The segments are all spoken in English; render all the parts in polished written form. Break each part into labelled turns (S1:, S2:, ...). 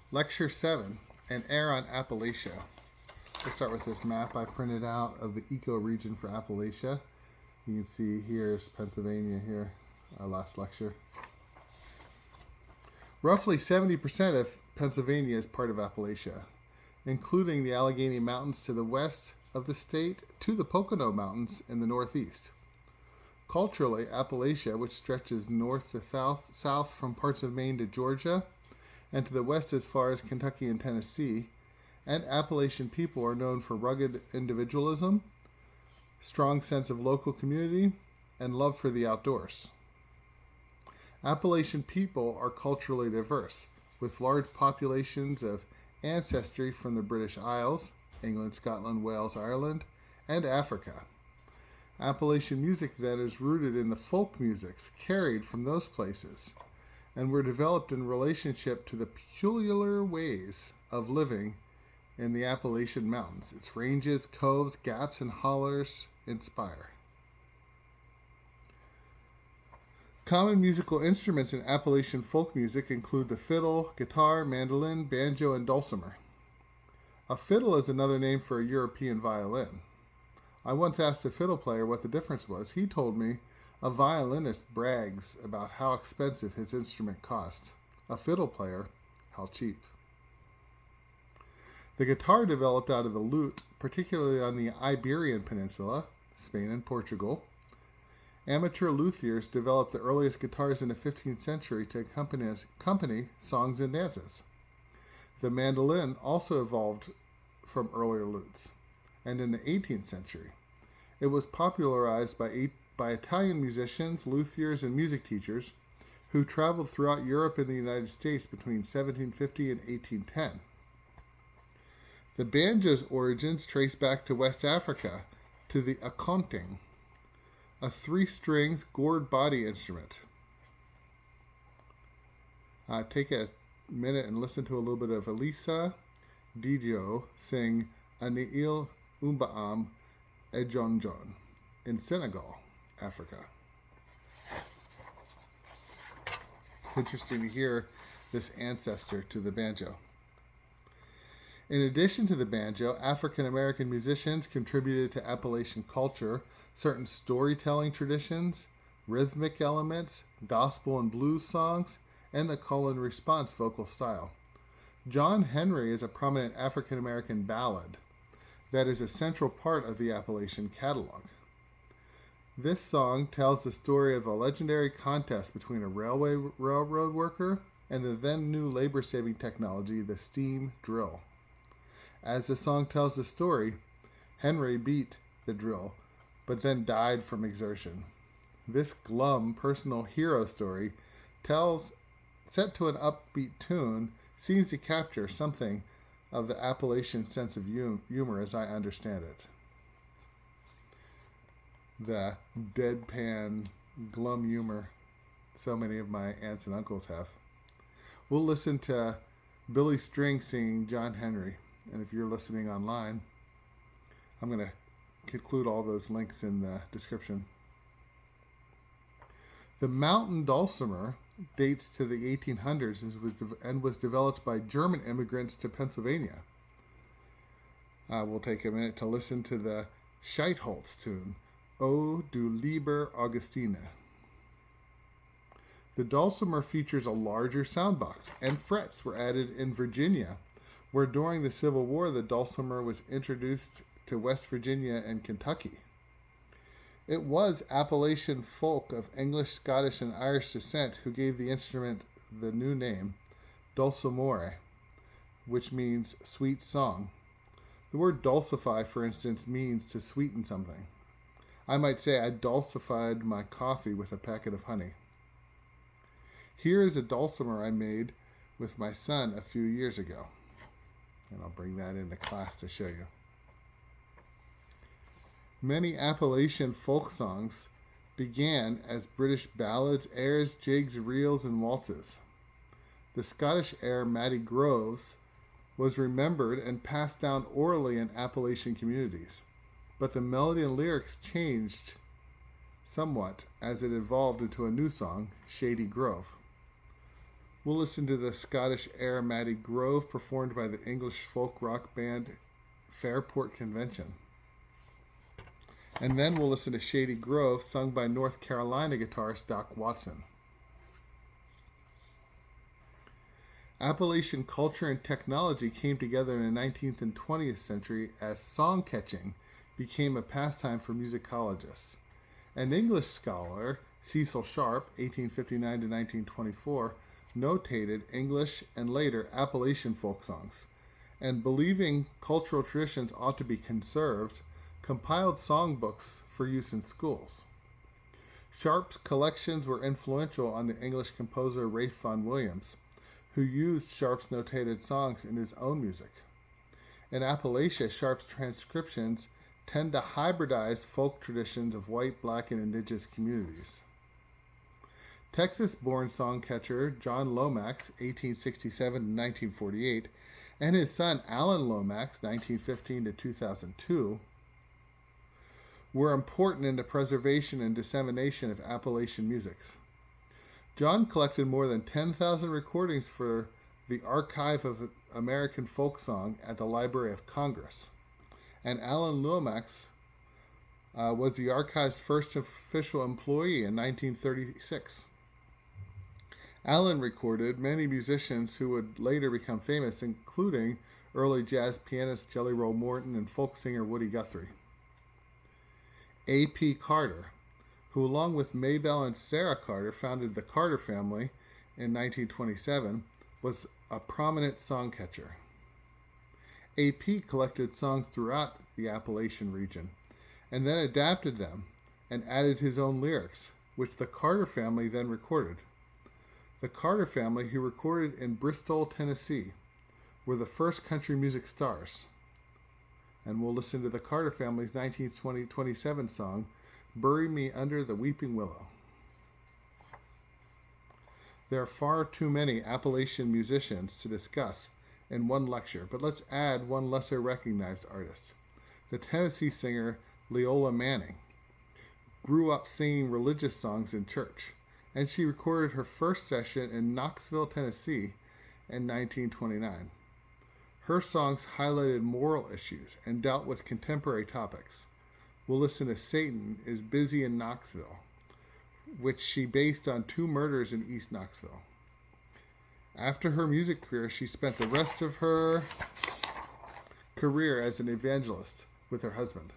S1: Lecture 7, An Air on Appalachia. We'll start with this map I printed out of the ecoregion for Appalachia. You can see here's Pennsylvania here, our last lecture. Roughly 70% of Pennsylvania is part of Appalachia, including the Allegheny Mountains to the west of the state to the Pocono Mountains in the northeast. Culturally, Appalachia, which stretches north to south from parts of Maine to Georgia, and to the west as far as Kentucky and Tennessee, and Appalachian people are known for rugged individualism, strong sense of local community, and love for the outdoors. Appalachian people are culturally diverse, with large populations of ancestry from the British Isles, England, Scotland, Wales, Ireland, and Africa. Appalachian music then is rooted in the folk musics carried from those places, and were developed in relationship to the peculiar ways of living in the Appalachian Mountains. Its ranges, coves, gaps, and hollers inspire. Common musical instruments in Appalachian folk music include the fiddle, guitar, mandolin, banjo, and dulcimer. A fiddle is another name for a European violin. I once asked a fiddle player what the difference was. He told me a violinist brags about how expensive his instrument costs. A fiddle player, how cheap. The guitar developed out of the lute, particularly on the Iberian Peninsula, Spain and Portugal. Amateur luthiers developed the earliest guitars in the 15th century to accompany songs and dances. The mandolin also evolved from earlier lutes, and in the 18th century, it was popularized by Italian musicians, luthiers, and music teachers who traveled throughout Europe and the United States between 1750 and 1810. The banjo's origins trace back to West Africa, to the akonting, a three-strings gourd body instrument. Take a minute and listen to a little bit of Elisa Didio sing Aniil Umbaam Ejonjon in Senegal, Africa. It's interesting to hear this ancestor to the banjo. In addition to the banjo, African American musicians contributed to Appalachian culture certain storytelling traditions, rhythmic elements, gospel and blues songs, and the call and response vocal style. John Henry is a prominent African American ballad that is a central part of the Appalachian catalog. This song tells the story of a legendary contest between a railroad worker and the then new labor-saving technology, the steam drill. As the song tells the story, Henry beat the drill, but then died from exertion. This glum personal hero story, set to an upbeat tune, seems to capture something of the Appalachian sense of humor as I understand it. The deadpan, glum humor so many of my aunts and uncles have. We'll listen to Billy String singing John Henry. And if you're listening online, I'm going to include all those links in the description. The mountain dulcimer dates to the 1800s and was developed by German immigrants to Pennsylvania. We'll take a minute to listen to the Scheitholz tune, O du lieber Augustine. The dulcimer features a larger soundbox, and frets were added in Virginia, where during the Civil War the dulcimer was introduced to West Virginia and Kentucky. It was Appalachian folk of English, Scottish, and Irish descent who gave the instrument the new name, dulcimore, which means sweet song. The word dulcify, for instance, means to sweeten something. I might say I dulcified my coffee with a packet of honey. Here is a dulcimer I made with my son a few years ago. And I'll bring that into class to show you. Many Appalachian folk songs began as British ballads, airs, jigs, reels, and waltzes. The Scottish air Matty Groves was remembered and passed down orally in Appalachian communities, but the melody and lyrics changed somewhat as it evolved into a new song, Shady Grove. We'll listen to the Scottish air Matty Grove performed by the English folk rock band Fairport Convention. And then we'll listen to Shady Grove sung by North Carolina guitarist Doc Watson. Appalachian culture and technology came together in the 19th and 20th century as song catching became a pastime for musicologists. An English scholar, Cecil Sharp, 1859 to 1924, notated English and later Appalachian folk songs, and believing cultural traditions ought to be conserved, compiled songbooks for use in schools. Sharp's collections were influential on the English composer Ralph Vaughan Williams, who used Sharp's notated songs in his own music. In Appalachia, Sharp's transcriptions tend to hybridize folk traditions of white, black, and indigenous communities. Texas-born songcatcher John Lomax, 1867 to 1948, and his son Alan Lomax, 1915 to 2002, were important in the preservation and dissemination of Appalachian musics. John collected more than 10,000 recordings for the Archive of American Folk Song at the Library of Congress, and Alan Lomax was the archive's first official employee in 1936. Alan recorded many musicians who would later become famous, including early jazz pianist Jelly Roll Morton and folk singer Woody Guthrie. A.P. Carter, who along with Maybelle and Sarah Carter founded the Carter family in 1927, was a prominent songcatcher. A.P. collected songs throughout the Appalachian region and then adapted them and added his own lyrics, which the Carter family then recorded. The Carter family, who recorded in Bristol, Tennessee, were the first country music stars. And we'll listen to the Carter family's 1927 song, Bury Me Under the Weeping Willow. There are far too many Appalachian musicians to discuss in one lecture, but let's add one lesser recognized artist. The Tennessee singer Leola Manning grew up singing religious songs in church, and she recorded her first session in Knoxville, Tennessee in 1929. Her songs highlighted moral issues and dealt with contemporary topics. We'll listen to Satan is Busy in Knoxville, which she based on 2 murders in East Knoxville. After her music career, she spent the rest of her career as an evangelist with her husband.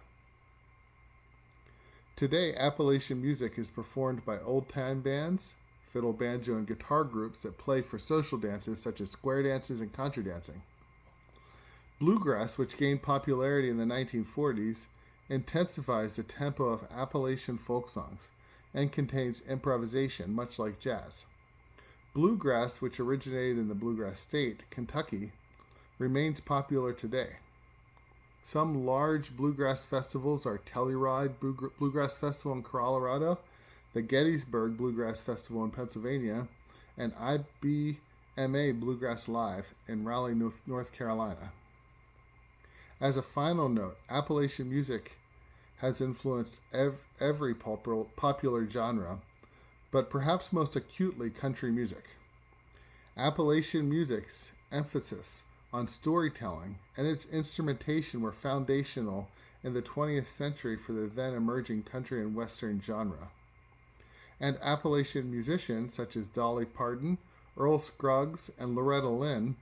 S1: Today, Appalachian music is performed by old-time bands, fiddle, banjo, and guitar groups that play for social dances such as square dances and contra dancing. Bluegrass, which gained popularity in the 1940s, intensifies the tempo of Appalachian folk songs and contains improvisation, much like jazz. Bluegrass, which originated in the bluegrass state, Kentucky, remains popular today. Some large bluegrass festivals are Telluride Bluegrass Festival in Colorado, the Gettysburg Bluegrass Festival in Pennsylvania, and IBMA Bluegrass Live in Raleigh, North Carolina. As a final note, Appalachian music has influenced every popular genre, but perhaps most acutely country music. Appalachian music's emphasis on storytelling and its instrumentation were foundational in the 20th century for the then emerging country and western genre. And Appalachian musicians such as Dolly Parton, Earl Scruggs, and Loretta Lynn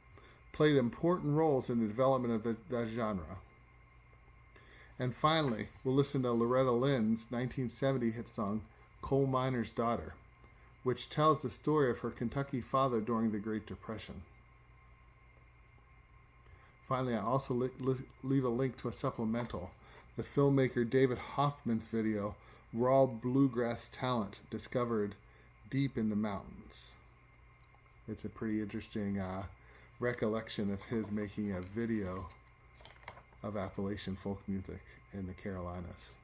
S1: played important roles in the development of that genre. And finally, we'll listen to Loretta Lynn's 1970 hit song, Coal Miner's Daughter, which tells the story of her Kentucky father during the Great Depression. Finally, I also leave a link to a supplemental, the filmmaker David Hoffman's video, Raw Bluegrass Talent Discovered Deep in the Mountains. It's a pretty interesting recollection of his making a video of Appalachian folk music in the Carolinas.